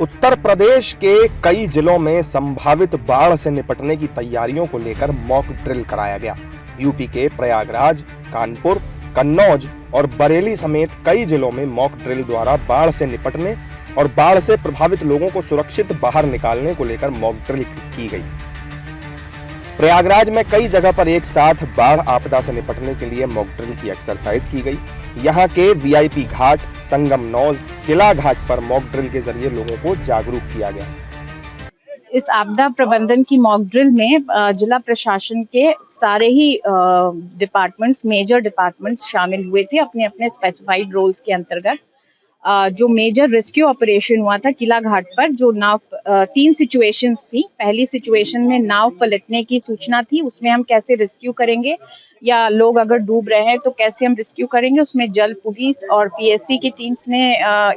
उत्तर प्रदेश के कई जिलों में संभावित बाढ़ से निपटने की तैयारियों को लेकर मॉक ड्रिल कराया गया। यूपी के प्रयागराज, कानपुर, कन्नौज और बरेली समेत कई जिलों में मॉक ड्रिल द्वारा बाढ़ से निपटने और बाढ़ से प्रभावित लोगों को सुरक्षित बाहर निकालने को लेकर मॉक ड्रिल की गई। प्रयागराज में कई जगह पर एक साथ बाढ़ आपदा से निपटने के लिए मॉक ड्रिल की एक्सरसाइज की गई। यहाँ के वीआईपी घाट, संगम नौज, किला घाट पर मॉक ड्रिल के जरिए लोगों को जागरूक किया गया। इस आपदा प्रबंधन की मॉक ड्रिल में जिला प्रशासन के सारे ही डिपार्टमेंट्स, मेजर डिपार्टमेंट्स शामिल हुए थे अपने अपने स्पेसिफाइड रोल्स के अंतर्गत। जो मेजर रेस्क्यू ऑपरेशन हुआ था किला घाट पर, जो नाव 3 सिचुएशंस थी। पहली सिचुएशन में नाव पलटने की सूचना थी, उसमें हम कैसे रेस्क्यू करेंगे या लोग अगर डूब रहे हैं तो कैसे हम रेस्क्यू करेंगे। उसमें जल पुलिस और पीएससी की टीम्स ने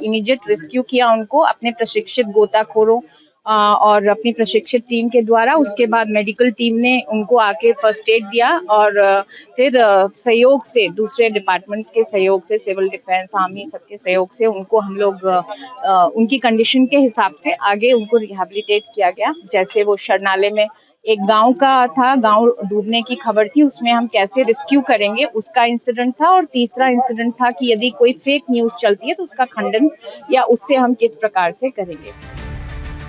इमीडिएट रेस्क्यू किया उनको अपने प्रशिक्षित गोताखोरों और अपनी प्रशिक्षित टीम के द्वारा। उसके बाद मेडिकल टीम ने उनको आके फर्स्ट एड दिया और फिर सहयोग से, दूसरे डिपार्टमेंट्स के सहयोग से, सिविल डिफेंस, आर्मी, सबके सहयोग से उनको हम लोग उनकी कंडीशन के हिसाब से आगे उनको रिहैबिलिटेट किया गया। जैसे वो शरणालय में एक गांव का था, गांव डूबने की खबर थी, उसमें हम कैसे रेस्क्यू करेंगे उसका इंसिडेंट था। और तीसरा इंसिडेंट था कि यदि कोई फेक न्यूज चलती है तो उसका खंडन या उससे हम किस प्रकार से करेंगे।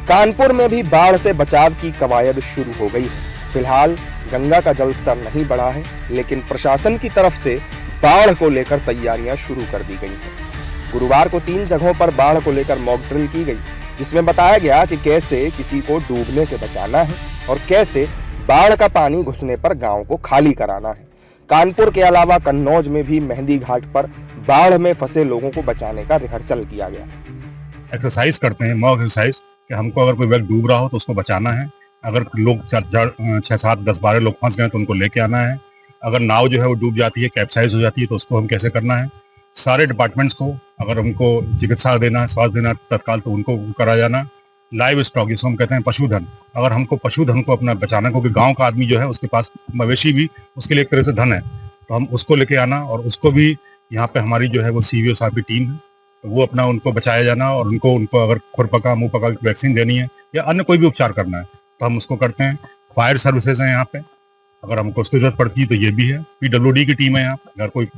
कानपुर में भी बाढ़ से बचाव की कवायद शुरू हो गई है। फिलहाल गंगा का जलस्तर नहीं बढ़ा है, लेकिन प्रशासन की तरफ से बाढ़ को लेकर तैयारियां शुरू कर दी गई हैं। गुरुवार को 3 जगहों पर बाढ़ को लेकर मॉक ड्रिल की गई, जिसमें बताया गया कि कैसे किसी को डूबने से बचाना है और कैसे बाढ़ का पानी घुसने पर गांव को खाली कराना है। कानपुर के अलावा कन्नौज में भी मेहंदी घाट पर बाढ़ में फंसे लोगों को बचाने का रिहर्सल किया गया। एक्सरसाइज करते हैं, मॉक एक्सरसाइज, कि हमको अगर कोई व्यक्ति डूब रहा हो तो उसको बचाना है। अगर लोग 6, 7, 10, 12 लोग फंस गए तो उनको लेके आना है। अगर नाव जो है वो डूब जाती है, कैप्साइज हो जाती है, तो उसको हम कैसे करना है। सारे डिपार्टमेंट्स को अगर हमको चिकित्सा देना है, स्वास्थ्य देना तत्काल, तो उनको करा जाना। लाइव स्टॉक, जिसको हम कहते हैं पशुधन, अगर हमको पशुधन को अपना बचाना, क्योंकि गाँव का आदमी जो है उसके पास मवेशी भी उसके लिए एक तरह से धन है, तो हम उसको लेके आना। और उसको भी यहाँ पे हमारी जो है वो सीवीओ साहब की टीम है, तो वो अपना उनको बचाया जाना। और उनको अगर खुरपका, मुंह पका वैक्सीन देनी है या अन्य कोई भी उपचार करना है तो हम उसको करते हैं। फायर सर्विसेज हैं यहाँ पे, अगर हमको उसकी जरूरत पड़ती है तो ये भी है। पीडब्ल्यूडी की टीम है यहाँ, अगर कोई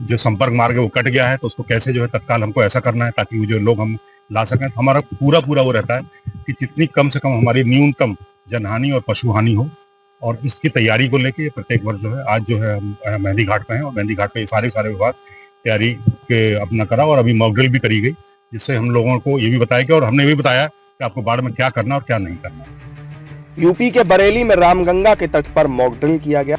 जो संपर्क मार्ग है वो कट गया है तो उसको कैसे जो है तत्काल हमको ऐसा करना है ताकि वो जो लोग हम ला सकें। तो हमारा पूरा वो रहता है कि जितनी कम से कम हमारी न्यूनतम जनहानि और पशु हानि हो। और इसकी तैयारी को लेके प्रत्येक वर्ष जो है, आज जो है हम मेहंदी घाट पे हैं और मेहंदी घाट पे सारे विभाग तैयारी के अपना करा और अभी मॉक ड्रिल भी करी गई, जिससे हम लोगों को ये भी बताया कि, और हमने भी बताया कि आपको बाढ़ में क्या करना और क्या नहीं करना। यूपी के बरेली में रामगंगा के तट पर मॉक ड्रिल किया गया,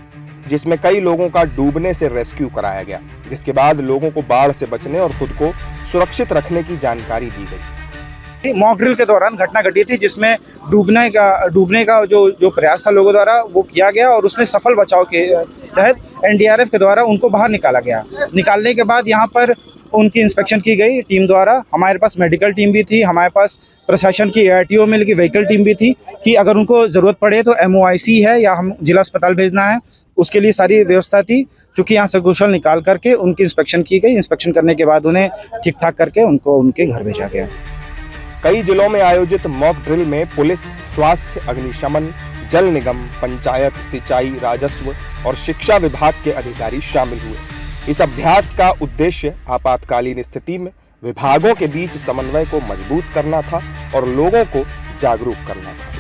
जिसमें कई लोगों का डूबने से रेस्क्यू कराया गया, जिसके बाद लोगों को बाढ़ से बचने और खुद को सुरक्षित रखने की जानकारी दी गई। मॉक ड्रिल के दौरान घटना घटी थी जिसमें डूबने का जो प्रयास था लोगों द्वारा वो किया गया और उसमें सफल बचाव के तहत एनडीआरएफ के द्वारा उनको बाहर निकाला गया। निकालने के बाद यहाँ पर उनकी इंस्पेक्शन की गई टीम द्वारा। हमारे पास मेडिकल टीम भी थी, हमारे पास प्रशासन की ARTO मिल की व्हीकल टीम भी थी कि अगर उनको ज़रूरत पड़े तो MOIC है या हम जिला अस्पताल भेजना है, उसके लिए सारी व्यवस्था थी। चूँकि यहाँ सकुशल निकाल करके उनकी इंस्पेक्शन की गई। इंस्पेक्शन करने के बाद उन्हें ठीक ठाक करके उनको उनके घर भेजा गया। कई जिलों में आयोजित मॉक ड्रिल में पुलिस, स्वास्थ्य, अग्निशमन, जल निगम, पंचायत, सिंचाई, राजस्व और शिक्षा विभाग के अधिकारी शामिल हुए। इस अभ्यास का उद्देश्य आपातकालीन स्थिति में विभागों के बीच समन्वय को मजबूत करना था और लोगों को जागरूक करना था।